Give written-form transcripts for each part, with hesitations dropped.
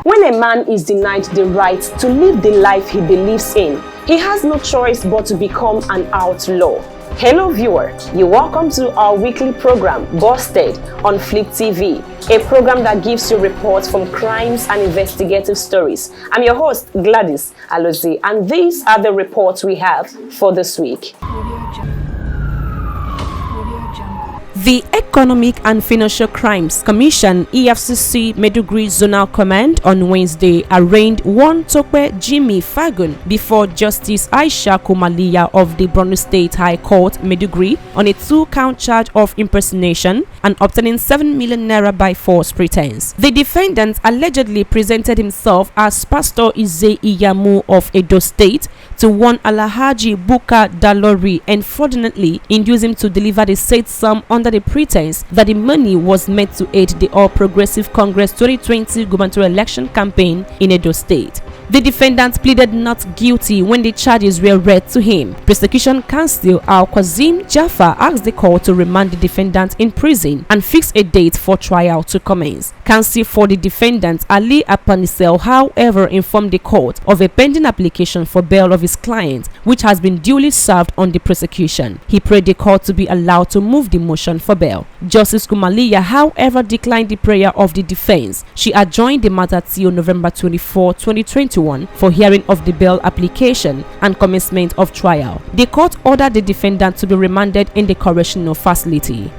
When a man is denied the right to live the life he believes in, he has no choice but to become an outlaw. Hello viewer, you're welcome to our weekly program Busted on Flip TV, a program that gives you reports from crimes and investigative stories. I'm your host Gladys Alozie, and these are the reports we have for this week. The Economic and Financial Crimes Commission (EFCC) Maiduguri Zonal Command on Wednesday arraigned one Tope Jimmy Fagun before Justice Aisha Komaliya of the Borno State High Court Maiduguri on a 2-count charge of impersonation and obtaining 7 million naira by false pretense. The defendant allegedly presented himself as Pastor Ize Iyamu of Edo State to one Alhaji Buka Dalori and fraudulently induced him to deliver the said sum under the pretense that the money was meant to aid the All Progressive Congress 2020 gubernatorial election campaign in Edo State. The defendant pleaded not guilty when the charges were read to him. Prosecution counsel Al-Qazim Jaffa asked the court to remand the defendant in prison and fix a date for trial to commence. Counsel for the defendant Ali Apanisel, however, informed the court of a pending application for bail of his client, which has been duly served on the prosecution. He prayed the court to be allowed to move the motion for bail. Justice Komaliya, however, declined the prayer of the defense. She adjourned the matter till November 24, 2021 for hearing of the bail application and commencement of trial. The court ordered the defendant to be remanded in the correctional facility.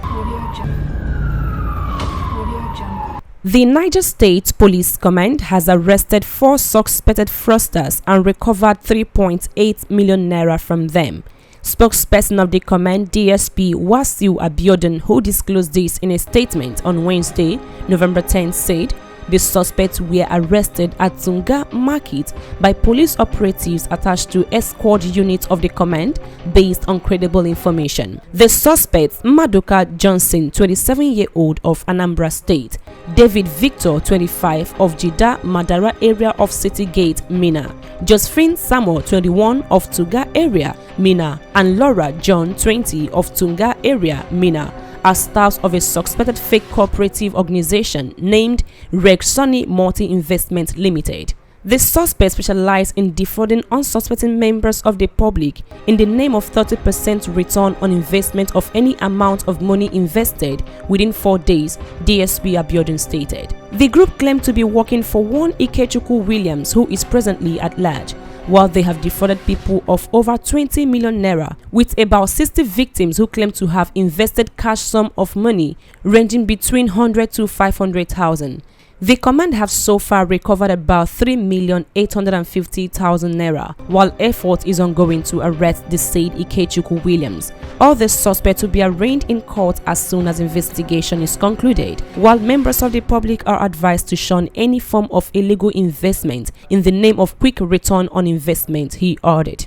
The Niger State Police Command has arrested 4 suspected fraudsters and recovered 3.8 million naira from them. Spokesperson of the command, DSP Wasiu Abiodun, who disclosed this in a statement on Wednesday, November 10, said the suspects were arrested at Tunga Market by police operatives attached to escort units of the command based on credible information. The suspects, Madoka Johnson, 27-year-old of Anambra State, David Victor, 25, of Jida Madara area of City Gate, Mina, Josephine Samuel, 21, of Tunga area, Mina, and Laura John, 20, of Tunga area, Mina, as staffs of a suspected fake cooperative organization named Rexoni Multi-Investment Limited. The suspects specialize in defrauding unsuspecting members of the public in the name of 30% return on investment of any amount of money invested within 4 days, DSP Abiodun stated. The group claimed to be working for one Ikechukwu Williams, who is presently at large, while they have defrauded people of over 20 million naira, with about 60 victims who claim to have invested cash sum of money ranging between 100 to 500,000. The command have so far recovered about 3,850,000 naira, while effort is ongoing to arrest the said Ikechukwu Williams. All the suspects will be arraigned in court as soon as investigation is concluded, while members of the public are advised to shun any form of illegal investment in the name of quick return on investment, he ordered.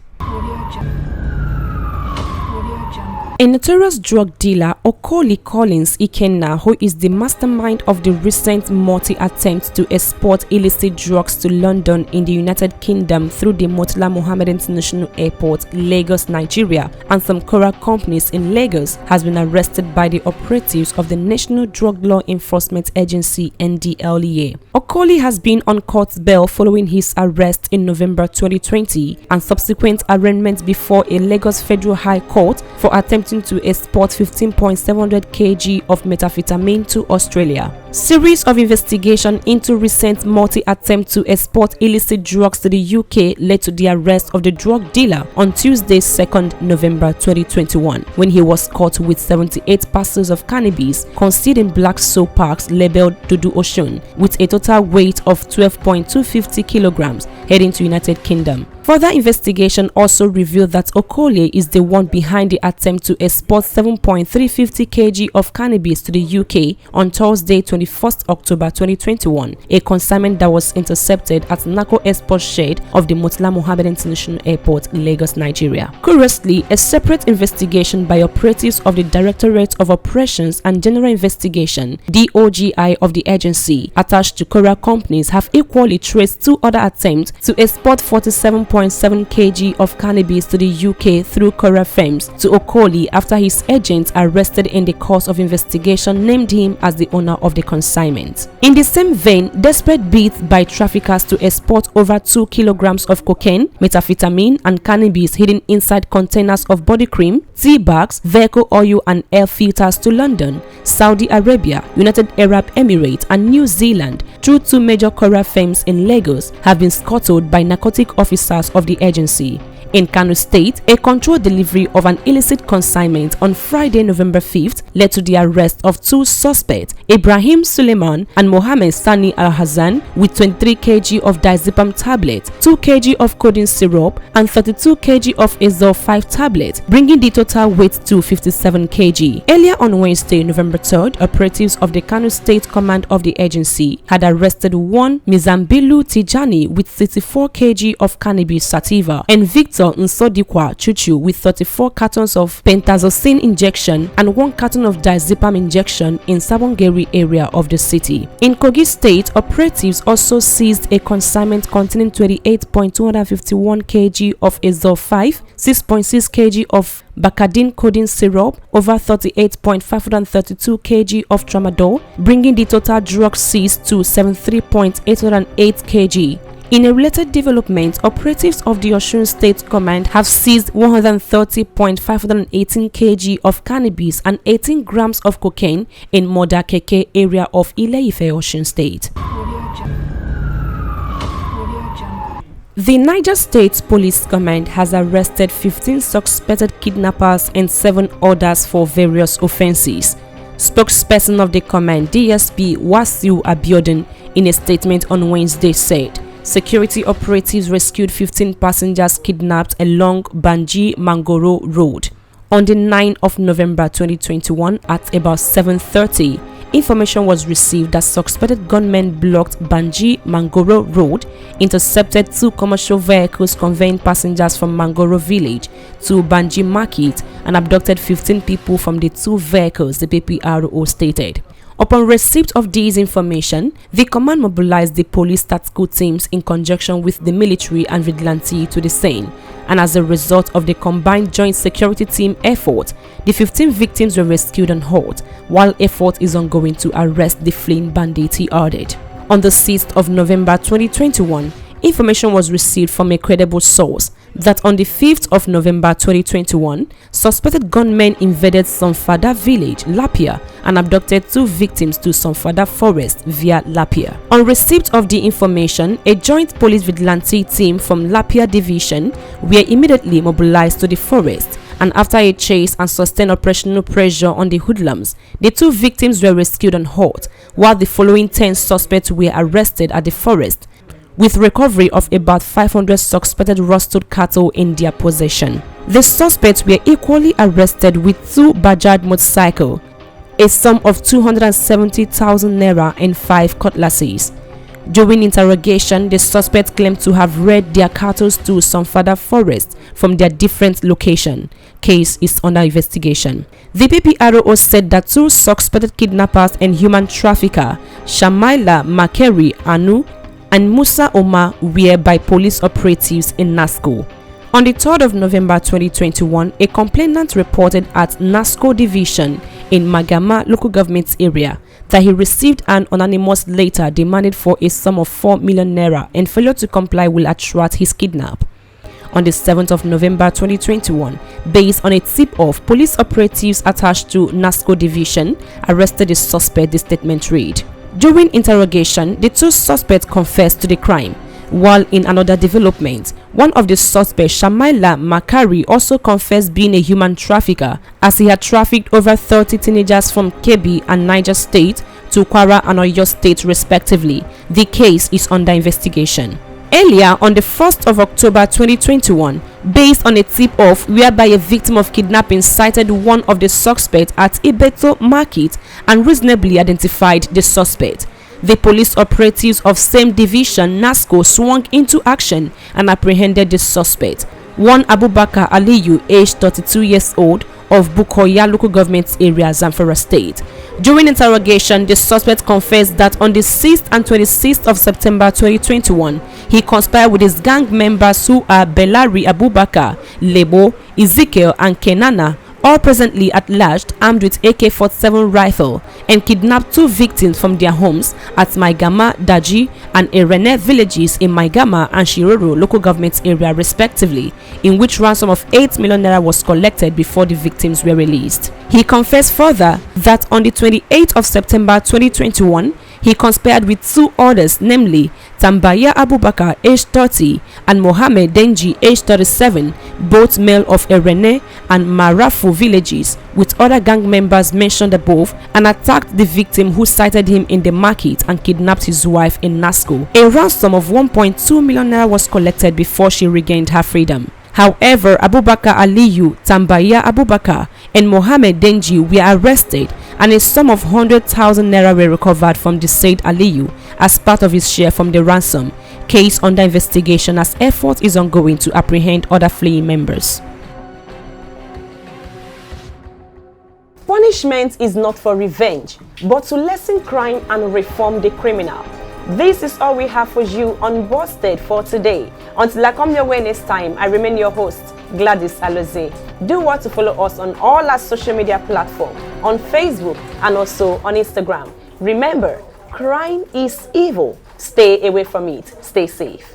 A notorious drug dealer, Okoli Collins Ikenna, who is the mastermind of the recent multi-attempt to export illicit drugs to London in the United Kingdom through the Murtala Mohammed International Airport, Lagos, Nigeria, and some courier companies in Lagos, has been arrested by the operatives of the National Drug Law Enforcement Agency (Ndlea). Okoli has been on court bail following his arrest in November 2020 and subsequent arraignment before a Lagos Federal High Court for attempting to export 15.700 kg of methamphetamine to Australia. Series of investigation into recent multi-attempt to export illicit drugs to the UK led to the arrest of the drug dealer on Tuesday, 2nd November 2021, when he was caught with 78 parcels of cannabis concealed in black soap packs labeled Dudu Ocean, with a total weight of 12.250 kilograms, heading to United Kingdom. Further investigation also revealed that Okole is the one behind the attempt to export 7.350 kg of cannabis to the UK on Thursday, 21st October 2021, a consignment that was intercepted at Narco Export Shed of the Murtala Mohammed International Airport, Lagos, Nigeria. Curiously, a separate investigation by operatives of the Directorate of Operations and General Investigation (DOGI) of the agency attached to courier companies have equally traced 2 other attempts to export 47.5 3.7 kg of cannabis to the UK through courier firms to Okoli after his agents arrested in the course of investigation named him as the owner of the consignment. In the same vein, desperate bids by traffickers to export over 2 kilograms of cocaine, methamphetamine and cannabis hidden inside containers of body cream, tea bags, vehicle oil and air filters to London, Saudi Arabia, United Arab Emirates and New Zealand through 2 major courier firms in Lagos have been scuttled by narcotic officers of the agency. In Kano State, a controlled delivery of an illicit consignment on Friday, November 5th led to the arrest of 2 suspects, Ibrahim Suleiman and Mohammed Sani Al-Hassan, with 23 kg of diazepam tablets, 2 kg of codeine syrup and 32 kg of Azole 5 tablets, bringing the total weight to 57 kg. Earlier on Wednesday, November 3rd, operatives of the Kano State Command of the agency had arrested one Mizambilu Tijani with 64 kg of cannabis sativa and Victor Nsodikwa Chuchu with 34 cartons of pentazocine injection and 1 carton of diazepam injection in Sabongeri area of the city. In Kogi State, operatives also seized a consignment containing 28.251 kg of Azole 5, 6.6 kg of Bacadine codeine syrup, over 38.532 kg of tramadol, bringing the total drugs seized to 73.808 kg. In a related development, operatives of the Osun State Command have seized 130.518 kg of cannabis and 18 grams of cocaine in Modakeke area of Ile-Ife, Osun State. The Niger State Police Command has arrested 15 suspected kidnappers and 7 others for various offences. Spokesperson of the command, DSP Wasiu Abiodun, in a statement on Wednesday said, security operatives rescued 15 passengers kidnapped along Banji Mangoro Road. On the 9th of November 2021 at about 7:30, information was received that suspected gunmen blocked Banji Mangoro Road, intercepted 2 commercial vehicles conveying passengers from Mangoro village to Banji Market and abducted 15 people from the 2 vehicles, the PPRO stated. Upon receipt of this information, the command mobilized the police tactical teams in conjunction with the military and vigilante to the scene, and as a result of the combined joint security team effort, the 15 victims were rescued and held, while effort is ongoing to arrest the fleeing bandits, he added. On the 6th of November 2021, information was received from a credible source that on the 5th of November 2021, suspected gunmen invaded Somfada village, Lapia, and abducted 2 victims to Somfada forest via Lapia. On receipt of the information, a joint police vigilante team from Lapia division were immediately mobilized to the forest, and after a chase and sustained operational pressure on the hoodlums, the 2 victims were rescued and held, while the following 10 suspects were arrested at the forest, with recovery of about 500 suspected rusted cattle in their possession. The suspects were equally arrested with 2 Bajaj motorcycles, a sum of 270,000 naira and 5 cutlasses. During interrogation, the suspects claimed to have read their cattle to some further forest from their different location. Case is under investigation. The PPRO said that 2 suspected kidnappers and human trafficker, Shamaila Makeri Anu and Musa Omar, were by police operatives in NASCO. On the 3rd of November 2021, a complainant reported at NASCO division in Magama local government area that he received an anonymous letter demanded for a sum of 4 million naira and failure to comply will attract his kidnap. On the 7th of November 2021, based on a tip-off, police operatives attached to NASCO division arrested the suspect, the statement read. During interrogation, the 2 suspects confessed to the crime, while in another development, one of the suspects, Shamaila Makari, also confessed being a human trafficker as he had trafficked over 30 teenagers from Kebbi and Niger State to Kwara and Oyo State respectively. The case is under investigation. Earlier, on the 1st of October 2021, based on a tip-off whereby a victim of kidnapping cited one of the suspects at Ibeto Market and reasonably identified the suspect, the police operatives of same division, NASCO, swung into action and apprehended the suspect. One Abubakar Aliyu, aged 32 years old, of Bukoya local government area, Zamfara State. During interrogation, the suspect confessed that on the 6th and 26th of September 2021, he conspired with his gang members who are Belari Abubakar, Lebo, Ezekiel, and Kenana, all presently at large, armed with AK-47 rifle, and kidnapped 2 victims from their homes at Maigama, Daji, and Erene villages in Maigama and Shiroro local government area respectively, in which ransom of 8 million naira was collected before the victims were released. He confessed further that on the 28th of September 2021, he conspired with 2 others, namely Tambaya Abubakar, age 30, and Mohammed Denji, age 37, both male of Erene and Marafu villages, with other gang members mentioned above, and attacked the victim who sighted him in the market and kidnapped his wife in Nasco. A ransom of 1.2 million naira was collected before she regained her freedom. However, Abubakar Aliyu, Tambaya Abubakar, and Mohammed Denji were arrested, and a sum of 100,000 naira were recovered from the said Aliyu as part of his share from the ransom. Case under investigation as effort is ongoing to apprehend other fleeing members. Punishment is not for revenge, but to lessen crime and reform the criminal. This is all we have for you on Busted for today. Until I come your way next time, I remain your host, Gladys Aloze. Do want to follow us on all our social media platforms, on Facebook and also on Instagram. Remember, crime is evil. Stay away from it. Stay safe.